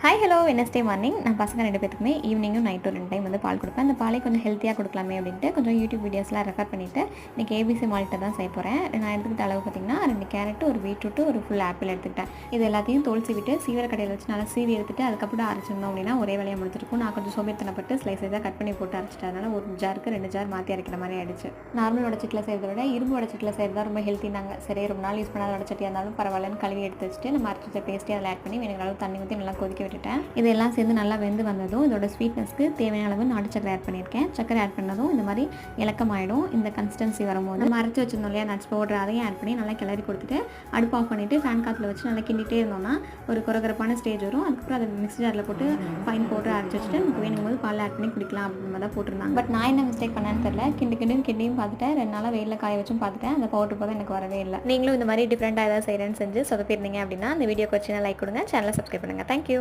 Hi hello Wednesday morning நான் பசங்க 2 பேத்துக்குமே ஈவினிங்கும் நைட்டும் 2 டைம் வந்து பால் கொடுப்பேன். அந்த பாலை கொஞ்சம் ஹெல்த்தியாக கொடுக்கலாமே அப்படின்ட்டு கொஞ்சம் யூடியூப் வீடியோஸ்லாம் ரெஃபர் பண்ணிவிட்டு இன்றைக்கி ஏபிசி மால்ட்டை தான் செய்ய போகிறேன். நான் எடுத்துக்கிட்ட அளவு பார்த்திங்கன்னா 2 கேரட்டு, ஒரு பீட்ரூட்டு, ஒரு ஃபுல் ஆப்பிள் எடுத்துக்கிட்டேன். இது எல்லாத்தையும் தோல் சீவிட்டு சீவிர கடையில் வச்சு நல்லா சீவி எடுத்துட்டு அதுக்கப்புறம் அரைச்சிருந்தோம் அப்படின்னா ஒரே வேலையை முடிச்சிருக்கும். நான் கொஞ்சம் சோம்பேறித்தனப்பட்டு ஸ்லைஸ் தான் கட் பண்ணி போட்டு அரைச்சிட்டேன். அதனால் ஒரு ஜாருக்கு 2 ஜார் மாற்றி அரைக்கிற மாதிரி ஆயிடுச்சு. நார்மல் உடச்சட்டில் செய்கிறத விட இரும்பு உடச்சட்டில் செய்கிறது தான் ரொம்ப ஹெல்த்தினாங்க. சரி, ரொம்ப நாள் யூஸ் பண்ணாத உடச்சட்டியாக இருந்தாலும் பரவாயில்லன்னு கழுவி எடுத்து வச்சுட்டு நம்ம அரைச்ச பேஸ்ட்டே அதில் ஆட் பண்ணி வேணுங்கிற அளவு தண்ணி ஊற்றி நல்லா கொதிக்க விட்டுட்டேன். இதெல்லாம் சேர்ந்து நல்லா வெந்து வந்ததும் இதோட ஸ்வீட்னஸ்க்கு தேவையான அளவு நாட்டு சக்கரை ஆட் பண்ணியிருக்கேன். சக்கரை ஆட் பண்ணதும் இந்த மாதிரி இலக்கமாயிடும். இந்த கன்சிஸ்டன்சி வரும்போது நம்ம அரைச்சி வச்சிருந்தோம் இல்லையா நட்ஸ் பவுடர், அதையும் ஆட் பண்ணி நல்லா கிளறி கொடுத்துட்டு அடுப்பு ஆஃப் பண்ணிவிட்டு ஃபேன் காற்றுல வச்சு நல்லா கிண்டிகிட்டே இருந்தோம்னா ஒரு குறகுறப்பான ஸ்டேஜ் வரும். அதுக்கப்புறம் அதை மிக்ஸி ஜாரில் போட்டு ஃபைன் பவுடர் அரைச்சி வச்சுட்டு நமக்கு வேணும்போது பால் ஆட் பண்ணி குடிக்கலாம் அப்படின்னு தான் போட்டிருந்தாங்க. பட் நான் என்ன மிஸ்டேக் பண்ணேன்னு தெரியல. கிண்டியும் பார்த்துட்டேன். 2 நாளாக வெயிலில் காய வச்சும் பார்த்துட்டேன். அந்த பவுடர் போதும் எனக்கு வரவே இல்லை. நீங்களும் இந்த மாதிரி டிஃப்ரெண்ட்டாக ஏதாவது செய்கிறேன்னு செஞ்சு சொதப்பிருந்தீங்க அப்படின்னா அந்த வீடியோக்கு வச்சு லைக் கொடுங்க, சேனலை சப்ஸ்கிரைப் பண்ணுங்கள். தேங்க்யூ.